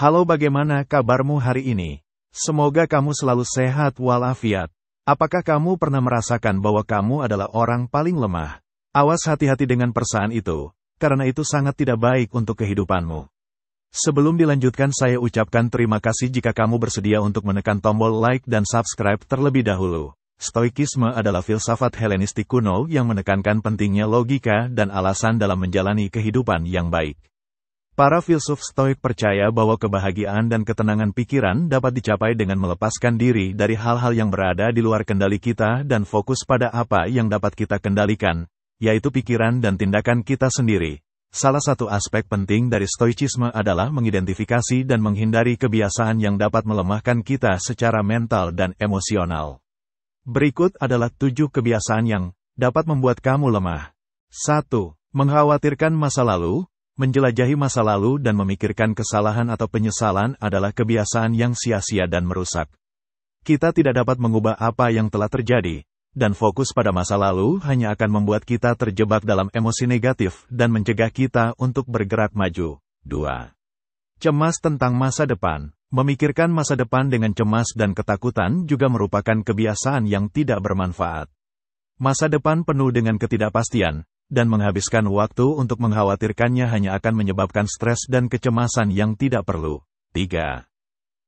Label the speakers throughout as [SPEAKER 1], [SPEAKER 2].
[SPEAKER 1] Halo, bagaimana kabarmu hari ini? Semoga kamu selalu sehat walafiat. Apakah kamu pernah merasakan bahwa kamu adalah orang paling lemah? Awas, hati-hati dengan perasaan itu, karena itu sangat tidak baik untuk kehidupanmu. Sebelum dilanjutkan, saya ucapkan terima kasih jika kamu bersedia untuk menekan tombol like dan subscribe terlebih dahulu. Stoikisme adalah filsafat Helenistik kuno yang menekankan pentingnya logika dan alasan dalam menjalani kehidupan yang baik. Para filsuf Stoik percaya bahwa kebahagiaan dan ketenangan pikiran dapat dicapai dengan melepaskan diri dari hal-hal yang berada di luar kendali kita dan fokus pada apa yang dapat kita kendalikan, yaitu pikiran dan tindakan kita sendiri. Salah satu aspek penting dari Stoicisme adalah mengidentifikasi dan menghindari kebiasaan yang dapat melemahkan kita secara mental dan emosional. Berikut adalah 7 kebiasaan yang dapat membuat kamu lemah. 1. Mengkhawatirkan masa lalu. Menjelajahi masa lalu dan memikirkan kesalahan atau penyesalan adalah kebiasaan yang sia-sia dan merusak. Kita tidak dapat mengubah apa yang telah terjadi, dan fokus pada masa lalu hanya akan membuat kita terjebak dalam emosi negatif dan mencegah kita untuk bergerak maju. 2. Cemas tentang masa depan. Memikirkan masa depan dengan cemas dan ketakutan juga merupakan kebiasaan yang tidak bermanfaat. Masa depan penuh dengan ketidakpastian, dan menghabiskan waktu untuk mengkhawatirkannya hanya akan menyebabkan stres dan kecemasan yang tidak perlu. 3.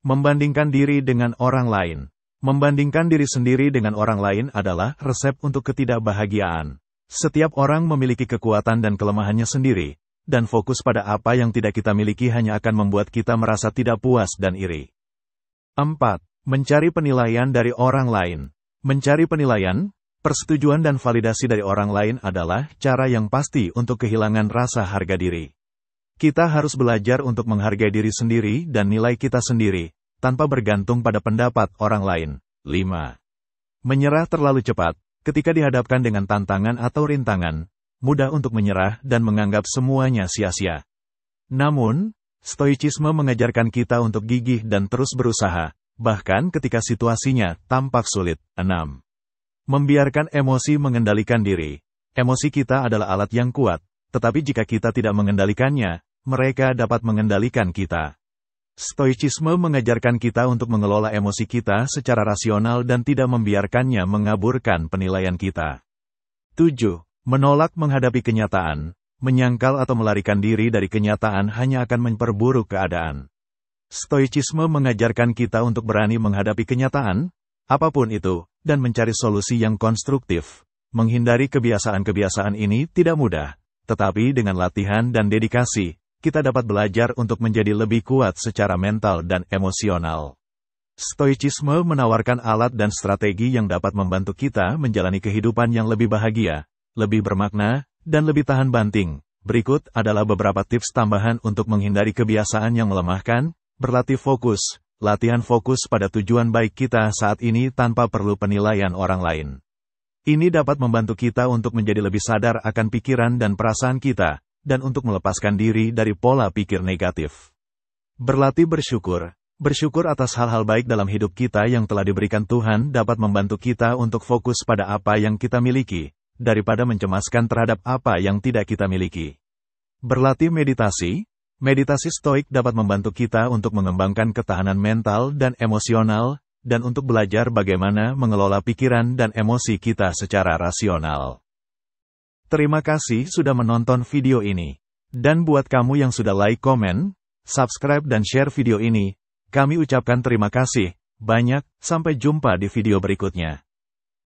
[SPEAKER 1] Membandingkan diri dengan orang lain. Membandingkan diri sendiri dengan orang lain adalah resep untuk ketidakbahagiaan. Setiap orang memiliki kekuatan dan kelemahannya sendiri, dan fokus pada apa yang tidak kita miliki hanya akan membuat kita merasa tidak puas dan iri. 4. Mencari penilaian dari orang lain. Mencari penilaian, persetujuan dan validasi dari orang lain adalah cara yang pasti untuk kehilangan rasa harga diri. Kita harus belajar untuk menghargai diri sendiri dan nilai kita sendiri, tanpa bergantung pada pendapat orang lain. 5. Menyerah terlalu cepat. Ketika dihadapkan dengan tantangan atau rintangan, mudah untuk menyerah dan menganggap semuanya sia-sia. Namun, Stoicisme mengajarkan kita untuk gigih dan terus berusaha, bahkan ketika situasinya tampak sulit. 6. Membiarkan emosi mengendalikan diri. Emosi kita adalah alat yang kuat, tetapi jika kita tidak mengendalikannya, mereka dapat mengendalikan kita. Stoicisme mengajarkan kita untuk mengelola emosi kita secara rasional dan tidak membiarkannya mengaburkan penilaian kita. 7. Menolak menghadapi kenyataan. Menyangkal atau melarikan diri dari kenyataan hanya akan memperburuk keadaan. Stoicisme mengajarkan kita untuk berani menghadapi kenyataan, apapun itu, dan mencari solusi yang konstruktif. Menghindari kebiasaan-kebiasaan ini tidak mudah, tetapi dengan latihan dan dedikasi, kita dapat belajar untuk menjadi lebih kuat secara mental dan emosional. Stoicisme menawarkan alat dan strategi yang dapat membantu kita menjalani kehidupan yang lebih bahagia, lebih bermakna, dan lebih tahan banting. Berikut adalah beberapa tips tambahan untuk menghindari kebiasaan yang melemahkan. Berlatih fokus. Latihan fokus pada tujuan baik kita saat ini tanpa perlu penilaian orang lain. Ini dapat membantu kita untuk menjadi lebih sadar akan pikiran dan perasaan kita, dan untuk melepaskan diri dari pola pikir negatif. Berlatih bersyukur. Bersyukur atas hal-hal baik dalam hidup kita yang telah diberikan Tuhan dapat membantu kita untuk fokus pada apa yang kita miliki, daripada mencemaskan terhadap apa yang tidak kita miliki. Berlatih meditasi. Meditasi stoik dapat membantu kita untuk mengembangkan ketahanan mental dan emosional, dan untuk belajar bagaimana mengelola pikiran dan emosi kita secara rasional. Terima kasih sudah menonton video ini. Dan buat kamu yang sudah like, komen, subscribe dan share video ini, kami ucapkan terima kasih banyak. Sampai jumpa di video berikutnya.